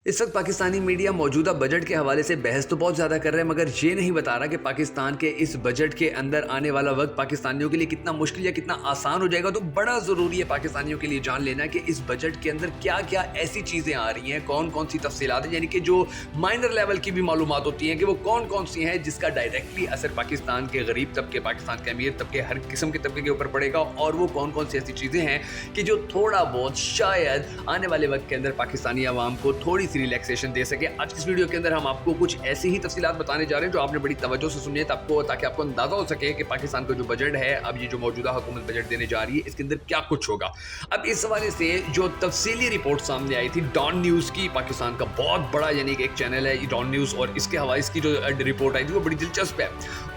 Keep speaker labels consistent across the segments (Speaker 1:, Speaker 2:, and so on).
Speaker 1: اس وقت پاکستانی میڈیا موجودہ بجٹ کے حوالے سے بحث تو بہت زیادہ کر رہے ہیں، مگر یہ نہیں بتا رہا کہ پاکستان کے اس بجٹ کے اندر آنے والا وقت پاکستانیوں کے لیے کتنا مشکل یا کتنا آسان ہو جائے گا۔ تو بڑا ضروری ہے پاکستانیوں کے لیے جان لینا کہ اس بجٹ کے اندر کیا کیا ایسی چیزیں آ رہی ہیں، کون کون سی تفصیلات ہیں، یعنی کہ جو مائنر لیول کی بھی معلومات ہوتی ہیں کہ وہ کون کون سی ہیں جس کا ڈائریکٹلی اثر پاکستان کے غریب طبقے، پاکستان کے امیر طبقے، ہر قسم کے طبقے کے اوپر پڑے گا، اور وہ کون کون سی ایسی چیزیں ہیں کہ جو تھوڑا بہت شاید آنے والے وقت کے اندر پاکستانی عوام کو تھوڑی سی ریلیکسیشن دے سکے۔ آج کی اس ویڈیو کے اندر ہم آپ کو کچھ ایسی ہی تفصیلات بتانے جا رہے ہیں جو آپ نے بڑی توجہ سے سنی ہے تاکہ آپ کو اندازہ ہو سکے کہ پاکستان کا جو بجٹ ہے، اب یہ جو موجودہ حکومت بجٹ دینے جا رہی ہے، اس کے اندر کیا کچھ ہوگا۔ اب اس حوالے سے جو تفصیلی رپورٹ سامنے آئی تھی ڈان نیوز کی، پاکستان کا بہت بڑا یعنی کہ ایک چینل ہے ڈان نیوز، اور اس کے حوالے کی جو رپورٹ آئی تھی وہ بڑی دلچسپ ہے۔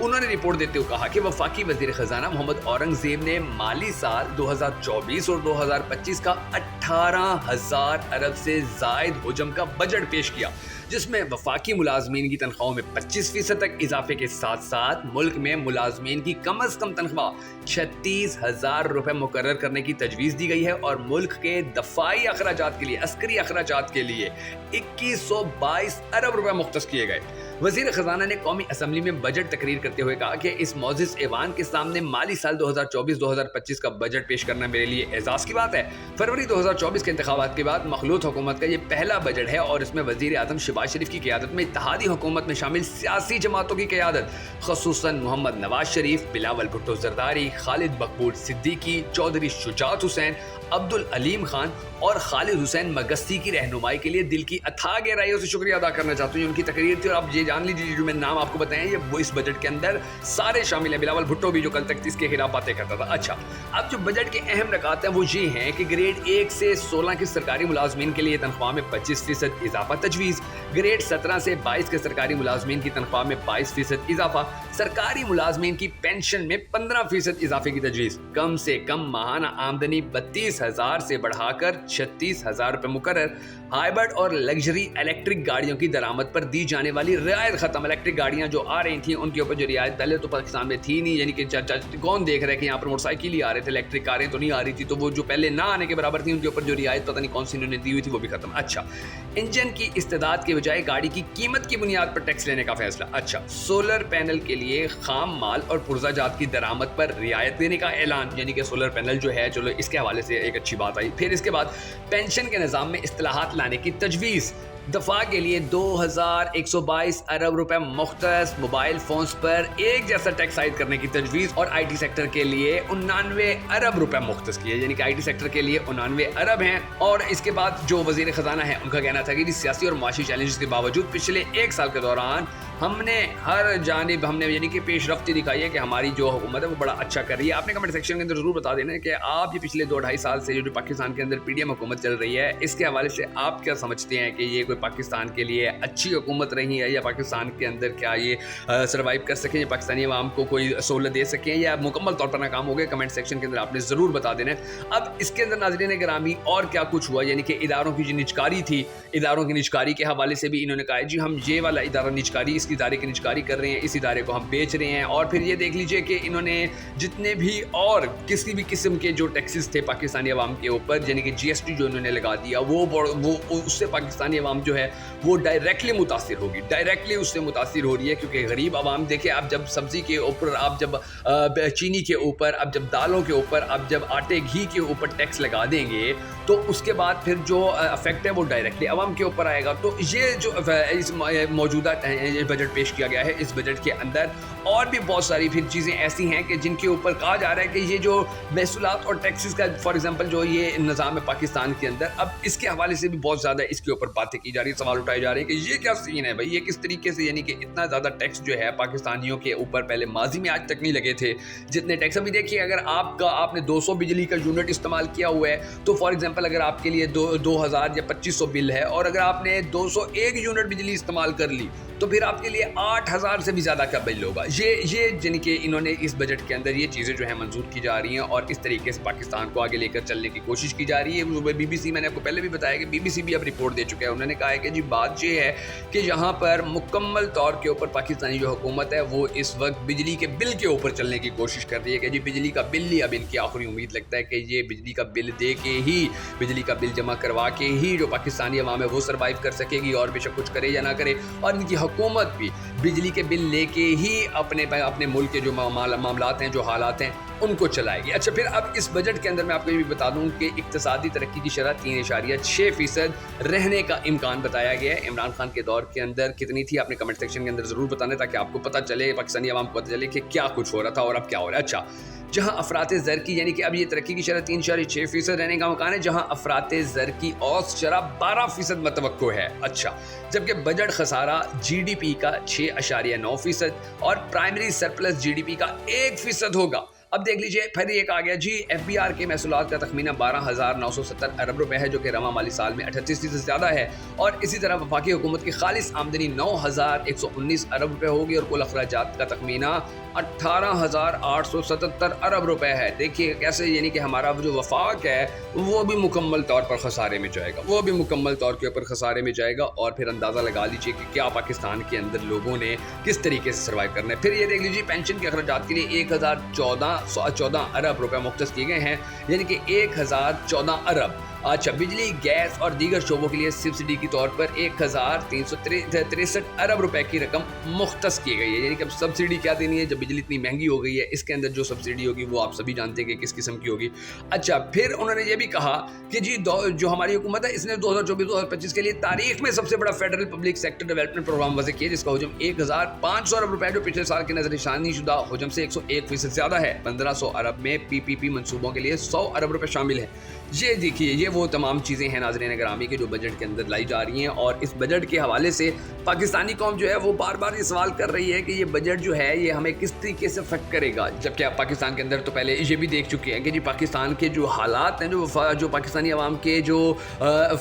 Speaker 1: انہوں نے رپورٹ دیتے ہوئے کہا کہ وفاقی وزیر خزانہ محمد اورنگزیب نے مالی سال 2024 اور 2025 کا 18,000 ارب سے زائد حجم کا بجٹ پیش کیا، جس میں وفاقی ملازمین کی تنخواہوں میں 25% تک اضافے کے ساتھ ساتھ ملک میں ملازمین کی کم از کم تنخواہ 36,000 روپے مقرر کرنے کی تجویز دی گئی ہے، اور ملک کے دفاعی اخراجات کے لیے، عسکری اخراجات کے لیے 2122 ارب روپے مختص کیے گئے۔ وزیر خزانہ نے قومی اسمبلی میں بجٹ تقریر کرتے ہوئے کہا کہ اس معزز ایوان کے سامنے مالی سال 2024-2025 کا بجٹ پیش کرنا میرے لیے اعزاز کی بات ہے۔ فروری 2024 کے انتخابات کے بعد مخلوط حکومت کا یہ پہلا بجٹ ہے، اور اس میں وزیر اعظم شہباز شریف کی قیادت میں اتحادی حکومت میں شامل سیاسی جماعتوں کی قیادت، خصوصاً محمد نواز شریف، بلاول بھٹو زرداری، خالد مقبول صدیقی، چودھری شجاعت حسین، عبدالعلیم خان اور خالد حسین مگستی کی رہنمائی کے لیے دل کی اتھاہ گہرائیوں سے شکریہ ادا کرنا چاہتا ہوں۔ یہ ان کی تقریر تھی، اور آپ یہ جان لیجیے جو میں نام آپ کو بتائیں یہ وہ اس بجٹ کے اندر سارے شامل ہیں۔ بلاول بھٹو بھی جو کل تک اس کے خلاف باتیں کرتا تھا۔ اچھا، اب جو بجٹ کے اہم نکات ہیں وہ یہ ہیں کہ گریڈ 1 سے 16 کے سرکاری ملازمین کے لیے تنخواہ میں 25% اضافہ تجویز، گریڈ 17 سے 22 کے سرکاری ملازمین کی تنخواہ میں 22% اضافہ، سرکاری ملازمین کی پینشن میں 15% اضافے کی تجویز، کم سے کم ماہانہ آمدنی 32,000 سے بڑھا کر 36,000 روپے مقرر، ہائبرڈ اور لگژری الیکٹرک گاڑیوں کی درآمد پر دی جانے والی رعایت ختم۔ الیکٹرک گاڑیاں جو آ رہی تھیں ان کے اوپر جو رعایت پہلے تو پاکستان میں تھی نہیں، یعنی کہ کون دیکھ رہا ہے کہ یہاں پر موٹر سائیکل ہی آ رہے تھے، الیکٹرک کاریں تو نہیں آ رہی تھی، تو وہ جو پہلے نہ آنے کے برابر تھی ان کے اوپر جو رعایت پتہ نہیں کون سی انہوں نے دی ہوئی تھی وہ بھی ختم۔ اچھا، انجن کی استعداد کے بجائے گاڑی کی قیمت کی بنیاد پر ٹیکس لینے کا فیصلہ۔ اچھا، سولر پینل کے لیے خام مال اور پرزہ جات کی درآمد پر رعایت دینے کا اعلان، یعنی کہ سولر پینل جو ہے، چلو اس کے حوالے سے ایک اچھی بات آئی۔ پھر اس کے بعد پینشن کے نظام میں اصلاحات لانے کی تجویز، دفاع کے لیے 2,122 ارب روپے مختص، موبائل فونز پر ایک جیسا ٹیکس عائد کرنے کی تجویز، اور آئی ٹی سیکٹر کے لیے 99 ارب روپے مختص کیے، یعنی کہ آئی ٹی سیکٹر کے لیے 99 ارب ہیں۔ اور اس کے بعد جو وزیر خزانہ ہیں ان کا کہنا تھا کہ سیاسی اور معاشی چیلنجز کے باوجود پچھلے ایک سال کے دوران ہم نے ہر جانب یعنی کہ پیش رفتی دکھائی ہے کہ ہماری جو حکومت ہے وہ بڑا اچھا کر رہی ہے۔ آپ نے کمنٹ سیکشن کے اندر ضرور بتا دینا کہ آپ یہ پچھلے 2-2.5 سال سے جو پاکستان کے اندر پی ڈی ایم حکومت چل رہی ہے اس کے حوالے سے آپ کیا سمجھتے ہیں کہ یہ کوئی پاکستان کے لیے اچھی حکومت رہی ہے، یا پاکستان کے اندر کیا یہ سروائیو کر سکیں، یا پاکستانی عوام کو کوئی سہولت دے سکیں، یا مکمل طور پر ناکام ہو گئے؟ کمنٹ سیکشن کے اندر آپ نے ضرور بتا دینا۔ اب اس کے اندر ناظرین گرامی اور کیا کچھ ہوا، یعنی کہ اداروں کی جو نجکاری تھی، اداروں کی نجکاری کے حوالے سے بھی انہوں نے کہا جی ہم یہ والا ادارہ نجکاری، اس ادارے کی نجکاری کر رہے ہیں، اس ادارے کو ہم بیچ رہے ہیں۔ اور پھر یہ دیکھ لیجئے کہ انہوں نے جتنے بھی اور کسی بھی قسم کے جو ٹیکسز تھے پاکستانی عوام کے اوپر، یعنی کہ جی ایس ٹی جو انہوں نے لگا دیا، وہ اس سے پاکستانی عوام جو ہے وہ ڈائریکٹلی متاثر ہوگی، ڈائریکٹلی اس سے متاثر ہو رہی ہے، کیونکہ غریب عوام دیکھیں اب جب سبزی کے اوپر، اب جب چینی کے اوپر، اب جب دالوں کے اوپر، اب جب آٹے گھی کے اوپر ٹیکس لگا دیں گے تو اس کے بعد پھر جو افیکٹ ہے وہ ڈائریکٹلی عوام کے اوپر آئے گا۔ تو یہ جو اس موجودہ بجٹ پیش کیا گیا ہے، اس بجٹ کے اندر اور بھی بہت ساری پھر چیزیں ایسی ہیں کہ جن کے اوپر کہا جا رہا ہے کہ یہ جو محصولات اور ٹیکسز کا فار ایگزامپل جو یہ نظام ہے پاکستان کے اندر، اب اس کے حوالے سے بھی بہت زیادہ اس کے اوپر باتیں کی جا رہی ہیں، سوال اٹھائے جا رہے ہیں کہ یہ کیا سین ہے بھائی، یہ کس طریقے سے، یعنی کہ اتنا زیادہ ٹیکس جو ہے پاکستانیوں کے اوپر پہلے ماضی میں آج تک نہیں لگے تھے جتنے ٹیکس۔ ابھی دیکھیے اگر آپ نے 200 بجلی کا یونٹ استعمال کیا ہوا ہے تو فار ایگزامپل اگر آپ کے لیے 2,000 یا 2,500 بل ہے، اور اگر آپ نے 201 یونٹ بجلی استعمال کر لی تو پھر آپ کے لیے 8,000 سے بھی زیادہ کا بل ہوگا. یہ یعنی کہ انہوں نے اس بجٹ کے اندر یہ چیزیں جو ہیں منظور کی جا رہی ہیں اور اس طریقے سے پاکستان کو آگے لے کر چلنے کی کوشش کی جا رہی ہے. بی بی سی, میں نے آپ کو پہلے بھی بتایا کہ بی بی سی بھی اب رپورٹ دے چکا ہے. انہوں نے کہا ہے کہ جی بات یہ ہے کہ یہاں پر مکمل طور کے اوپر پاکستانی جو حکومت ہے وہ اس وقت بجلی کے بل کے اوپر چلنے کی کوشش کر رہی ہے کہ جی بجلی کا بل ہی اب ان کی آخری امید لگتا ہے کہ یہ بجلی کا بل دے کے ہی, بجلی کا بل جمع کروا کے ہی جو پاکستانی عوام ہے وہ سروائیو کر سکے گی, اور بے شک کچھ کرے یا نہ کرے. اور ان کی حکومت بھی بجلی کے بل لے کے ہی اپنے ملک کے جو معاملات ہیں, جو حالات ہیں, ان کو چلائے گی. اچھا, پھر اب اس بجٹ کے اندر میں آپ کو یہ بھی بتا دوں کہ اقتصادی ترقی کی شرح 3.6% رہنے کا امکان بتایا گیا ہے. عمران خان کے دور کے اندر کتنی تھی, آپ نے کمنٹ سیکشن کے اندر ضرور بتانا تاکہ آپ کو پتہ چلے, پاکستانی عوام کو پتہ چلے کہ کیا کچھ ہو رہا تھا اور اب کیا ہو رہا ہے. اچھا, جہاں افراط زر کی یعنی کہ اب یہ ترقی کی شرح 3.6% رہنے کا امکان ہے, جہاں افراط زر کی اوسط شرح 12% متوقع ہے. اچھا, جبکہ بجٹ خسارہ جی ڈی پی کا 6.9% اور primary surplus G D P کا 1% ہوگا. اب دیکھ لیجئے پھر ایک آ گیا جی ایف بی آر کے محصولات کا تخمینہ 12,970 ارب روپے ہے, جو کہ رواں مالی سال میں 38% سے زیادہ ہے. اور اسی طرح وفاقی حکومت کی خالص آمدنی 9,119 ارب روپے ہوگی اور کل اخراجات کا تخمینہ 18,877 ارب روپے ہے. دیکھیے کیسے, یعنی کہ ہمارا جو وفاق ہے وہ بھی مکمل طور پر خسارے میں جائے گا, وہ بھی مکمل طور کے اوپر خسارے میں جائے گا. اور پھر اندازہ لگا لیجیے کہ کیا پاکستان کے اندر لوگوں نے کس طریقے سے سروائیو کرنا ہے. پھر یہ دیکھ لیجیے پینشن کے اخراجات کے لیے 1,014 ارب روپے مختص کیے گئے ہیں, یعنی کہ 1,014 ارب. اچھا, بجلی, گیس اور دیگر شعبوں کے لیے سبسڈی کے طور پر 1,363 ارب روپے کی رقم مختص کی گئی ہے. یعنی کہ اب سبسڈی کیا دینی ہے جب بجلی اتنی مہنگی ہو گئی ہے, اس کے اندر جو سبسڈی ہوگی وہ آپ سبھی جانتے ہیں کہ کس قسم کی ہوگی. اچھا, پھر انہوں نے یہ بھی کہا کہ جی جو ہماری حکومت ہے اس نے 2024-2025 کے لیے تاریخ میں سب سے بڑا federal public sector development programme وضع کیا, جس کا حجم 1,500 ارب روپے, جو پچھلے سال کے نظر ثانی شدہ حجم سے 101% زیادہ ہے. 1,500 ارب میں پی پی پی منصوبوں کے لیے 100 ارب روپے شامل ہیں. یہ دیکھیے, یہ وہ تمام چیزیں ہیں ناظرین گرامی کے جو بجٹ کے اندر لائی جا رہی ہیں. اور اس بجٹ کے حوالے سے پاکستانی قوم جو ہے وہ بار بار یہ سوال کر رہی ہے کہ یہ بجٹ جو ہے یہ ہمیں کس طریقے سے افیکٹ کرے گا, جبکہ آپ پاکستان کے اندر تو پہلے یہ بھی دیکھ چکے ہیں کہ جی پاکستان کے جو حالات ہیں, جو پاکستانی عوام کے جو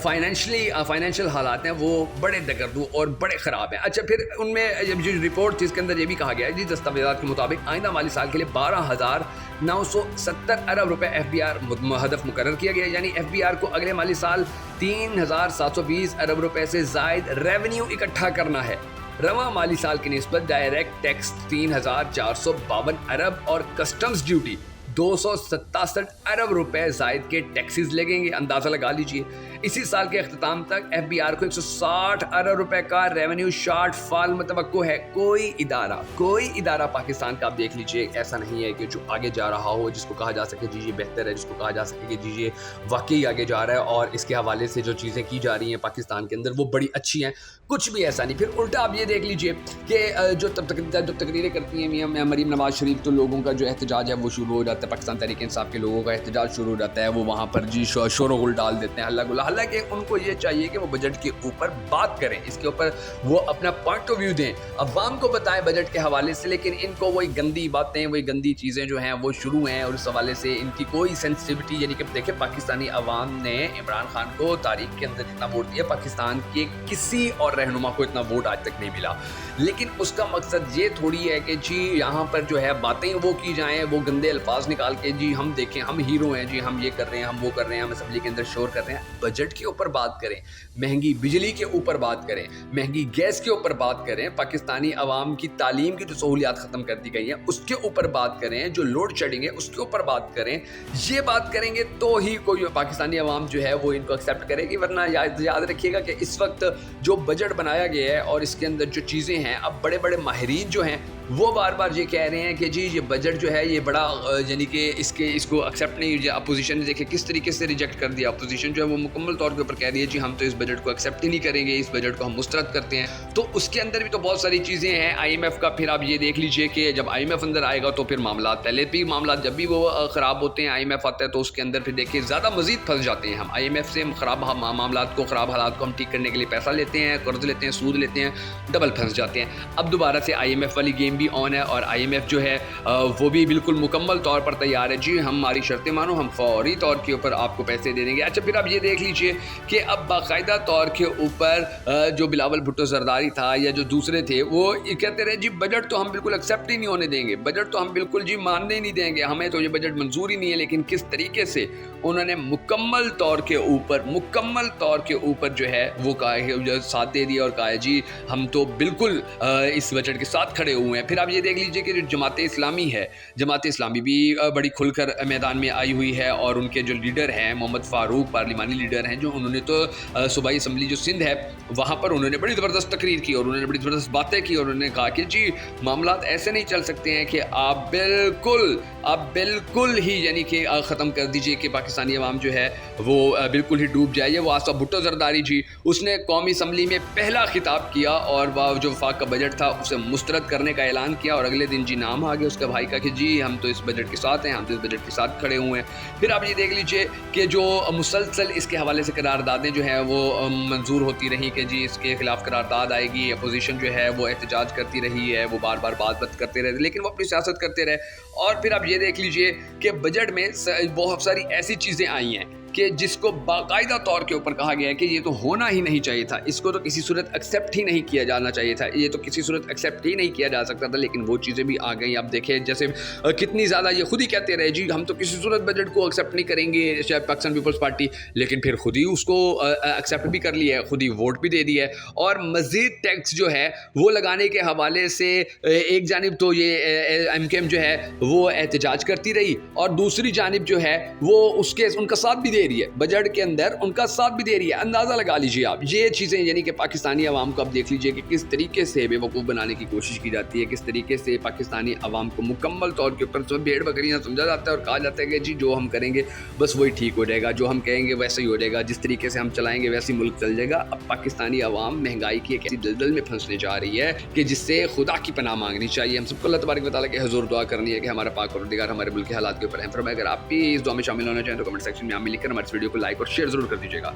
Speaker 1: فائنینشیل حالات ہیں وہ بڑے دگردو اور بڑے خراب ہیں. اچھا, پھر ان میں جو رپورٹ تھی اس کے اندر یہ بھی کہا گیا ہے جی دستاویزات کے مطابق آئندہ مالی سال کے لیے 12,970 ارب روپے ایف بی آر ہدف مقرر کیا گیا, یعنی ایف بی آر کو اگلے مالی سال 3,720 ارب روپے سے زائد ریونیو اکٹھا کرنا ہے. رواں مالی سال کی نسبت ڈائریکٹ ٹیکس 3,452 ارب اور کسٹمز ڈیوٹی 267 ارب روپے زائد کے ٹیکسز لگیں گے. اندازہ لگا لیجئے اسی سال کے اختتام تک ایف بی آر کو 160 ارب روپے کا ریونیو شارٹ فال متوقع ہے. کوئی ادارہ پاکستان کا آپ دیکھ لیجئے ایسا نہیں ہے کہ جو آگے جا رہا ہو, جس کو کہا جا سکے جی یہ بہتر ہے, جس کو کہا جا سکے کہ جی یہ واقعی آگے جا رہا ہے اور اس کے حوالے سے جو چیزیں کی جا رہی ہیں پاکستان کے اندر وہ بڑی اچھی ہیں. کچھ بھی ایسا نہیں. پھر الٹا آپ یہ دیکھ لیجئے کہ جو تقریریں کرتی ہیں میاں مریم نواز شریف, تو لوگوں کا جو احتجاج ہے وہ شروع ہو جاتا ہے. پاکستان تحریک انصاف کے لوگوں کا احتجاج شروع ہو جاتا ہے, وہ وہاں پر جی شور و غل ڈال دیتے ہیں, ہلہ گلا. حالانکہ ان کو یہ چاہیے کہ وہ بجٹ کے اوپر بات کریں, اس کے اوپر وہ اپنا پوائنٹ آف ویو دیں, عوام کو بتائیں بجٹ کے حوالے سے. لیکن ان کو وہی گندی باتیں, وہی گندی چیزیں جو ہیں وہ شروع ہیں, اور اس حوالے سے ان کی کوئی سینسٹیوٹی, یعنی کہ دیکھیں پاکستانی عوام نے عمران خان کو تاریخ کے اندر جتنا ووٹ دیا, پاکستان کے کسی اور رہنما کو اتنا ووٹ آج تک نہیں ملا. لیکن اس کا مقصد یہ تھوڑی ہے کہ جی یہاں پر جو ہے باتیں وہ کی جائیں, وہ گندے الفاظ نکال کے جی ہم دیکھیں ہم ہیرو ہیں, جی ہم یہ کر رہے ہیں, ہم وہ کر رہے ہیں, ہم اسمبلی کے اندر شور کر رہے ہیں. بجٹ کے اوپر بات کریں, مہنگی بجلی کے اوپر بات کریں, مہنگی گیس کے اوپر بات کریں, پاکستانی عوام کی تعلیم کی جو سہولیات ختم کر دی گئی ہیں اس کے اوپر بات کریں, جو لوڈ شیڈنگ ہے اس کے اوپر بات کریں. یہ بات کریں گے تو ہی کوئی پاکستانی عوام جو ہے وہ ان کو ایکسیپٹ کرے گی. ورنہ یاد رکھیے گا کہ اس وقت جو بجٹ بنایا گیا ہے اور اس کے اندر جو چیزیں ہیں, اب بڑے بڑے ماہرین جو ہیں وہ بار بار یہ کہہ رہے ہیں کہ جی یہ بجٹ جو ہے یہ بڑا یعنی کہ اس کو ایکسیپٹ نہیں. اپوزیشن نے دیکھیں کس طریقے سے ریجیکٹ کر دیا. اپوزیشن جو ہے وہ مکمل طور کے اوپر کہہ رہی ہے جی ہم تو اس بجٹ کو ایکسیپٹ ہی نہیں کریں گے, اس بجٹ کو ہم مسترد کرتے ہیں. تو اس کے اندر بھی تو بہت ساری چیزیں ہیں. آئی ایم ایف کا پھر آپ یہ دیکھ لیجئے کہ جب آئی ایم ایف اندر آئے گا تو پھر معاملات, پہلے بھی معاملات جب بھی وہ خراب ہوتے ہیں, آئی ایم ایف آتا ہے تو اس کے اندر پھر دیکھیے زیادہ مزید پھنس جاتے ہیں. ہم آئی ایم ایف سے خراب معاملات کو, خراب حالات کو ہم ٹھیک کرنے کے لیے پیسہ لیتے ہیں, قرض لیتے ہیں, سود لیتے ہیں, ڈبل پھنس جاتے ہیں. اب دوبارہ سے آئی ایم ایف والی گیم بھی آن ہے اور IMF جو ہے وہ بھی بالکل مکمل طور پر تیار ہے جی ہماری شرطیں مانو, ہم فوری طور کے اوپر آپ کو پیسے دے دیں گے. اچھا پھر آپ یہ دیکھ لیجئے کہ اب باقاعدہ طور کے اوپر جو بلاول بھٹو زرداری تھا یا جو دوسرے تھے وہ کہتے رہے جی بجٹ تو ہم بالکل ایکسیپٹ ہی نہیں ہونے دیں گے, بجٹ تو ہم بالکل جی ماننے ہی نہیں دیں گے, ہمیں تو یہ بجٹ منظور ہی نہیں ہے. لیکن کس طریقے سے انہوں نے مکمل طور کے اوپر جو ہے وہ ساتھ دے دیا اور کہا جی ہم تو بالکل اس بجٹ کے ساتھ کھڑے ہوئے ہیں. پھر آپ یہ دیکھ لیجئے کہ جو جماعت اسلامی ہے, جماعت اسلامی بھی بڑی کھل کر میدان میں آئی ہوئی ہے اور ان کے جو لیڈر ہیں محمد فاروق پارلیمانی لیڈر ہیں, جو انہوں نے تو صوبائی اسمبلی جو سندھ ہے وہاں پر انہوں نے بڑی زبردست تقریر کی اور انہوں نے بڑی زبردست باتیں کی اور انہوں نے کہا کہ جی معاملات ایسے نہیں چل سکتے ہیں کہ آپ بالکل ہی یعنی کہ ختم کر دیجئے کہ پاکستانی عوام جو ہے وہ بالکل ہی ڈوب جائے. وہ آصف بھٹو زرداری جی اس نے قومی اسمبلی میں پہلا خطاب کیا اور جو وفاق کا بجٹ تھا اسے مسترد کرنے کا اعلان کیا اور اگلے دن جی نام آ گیا اس کا بھائی کا کہ جی ہم تو اس بجٹ کے ساتھ ہیں, ہم تو اس بجٹ کے ساتھ کھڑے ہوئے ہیں. پھر آپ یہ دیکھ لیجئے کہ جو مسلسل اس کے حوالے سے قراردادیں جو ہیں وہ منظور ہوتی رہی کہ جی اس کے خلاف قرارداد آئے گی, اپوزیشن جو ہے وہ احتجاج کرتی رہی ہے, وہ بار بار بات کرتے رہے لیکن وہ اپنی سیاست کرتے رہے. اور پھر آپ یہ دیکھ لیجئے کہ بجٹ میں بہت ساری ایسی چیزیں آئی ہیں کہ جس کو باقاعدہ طور کے اوپر کہا گیا ہے کہ یہ تو ہونا ہی نہیں چاہیے تھا, اس کو تو کسی صورت ایکسیپٹ ہی نہیں کیا جانا چاہیے تھا, یہ تو کسی صورت ایکسیپٹ ہی نہیں کیا جا سکتا تھا. لیکن وہ چیزیں بھی آ گئیں. آپ دیکھیں جیسے کتنی زیادہ یہ خود ہی کہتے رہے جی ہم تو کسی صورت بجٹ کو ایکسیپٹ نہیں کریں گے شاید پاکستان پیپلز پارٹی, لیکن پھر خود ہی اس کو ایکسیپٹ بھی کر لیا ہے, خود ہی ووٹ بھی دے دیا ہے. اور مزید ٹیکس جو ہے وہ لگانے کے حوالے سے ایک جانب تو یہ MKM جو ہے وہ احتجاج کرتی رہی اور دوسری جانب جو ہے وہ ان کا ساتھ بھی دے رہی ہے, بجٹ کے اندر ان کا ساتھ بھی دے رہی ہے. اندازہ لگا لیجئے آپ یہ چیزیں یعنی کہ پاکستانی عوام کو اب دیکھ لیجئے کہ کس طریقے سے بے وقوف بنانے کی کوشش کی جاتی ہے, کس طریقے سے پاکستانی عوام کو مکمل طور کے اوپر بھیڑ بکریاں سمجھا جاتا ہے اور کہا جاتا ہے کہ جی جو ہم کریں گے بس وہی ٹھیک ہو جائے گا, جو ہم کہیں گے ویسے ہی ہو جائے گا, جس طریقے سے ہم چلائیں گے ویسے ہی ملک چل جائے گا. اب پاکستانی عوام مہنگائی کی ایک ایسی دلدل میں پھنسنے جا رہی ہے کہ جس سے خدا کی پناہ مانگنی چاہیے. ہم سب کو اللہ تبارک و تعالیٰ کے حضور دعا کرنی ہے کہ ہمارا پاک پروردگار ہمارے ملک کے حالات کے اوپر رحم فرمائے. اگر آپ بھی اس دعا میں شامل ہونا چاہیں تو کمنٹ سیکشن میں ہمیں لکھ کر ہمارے اس ویڈیو کو لائک اور شیئر ضرور کر دیجیے گا.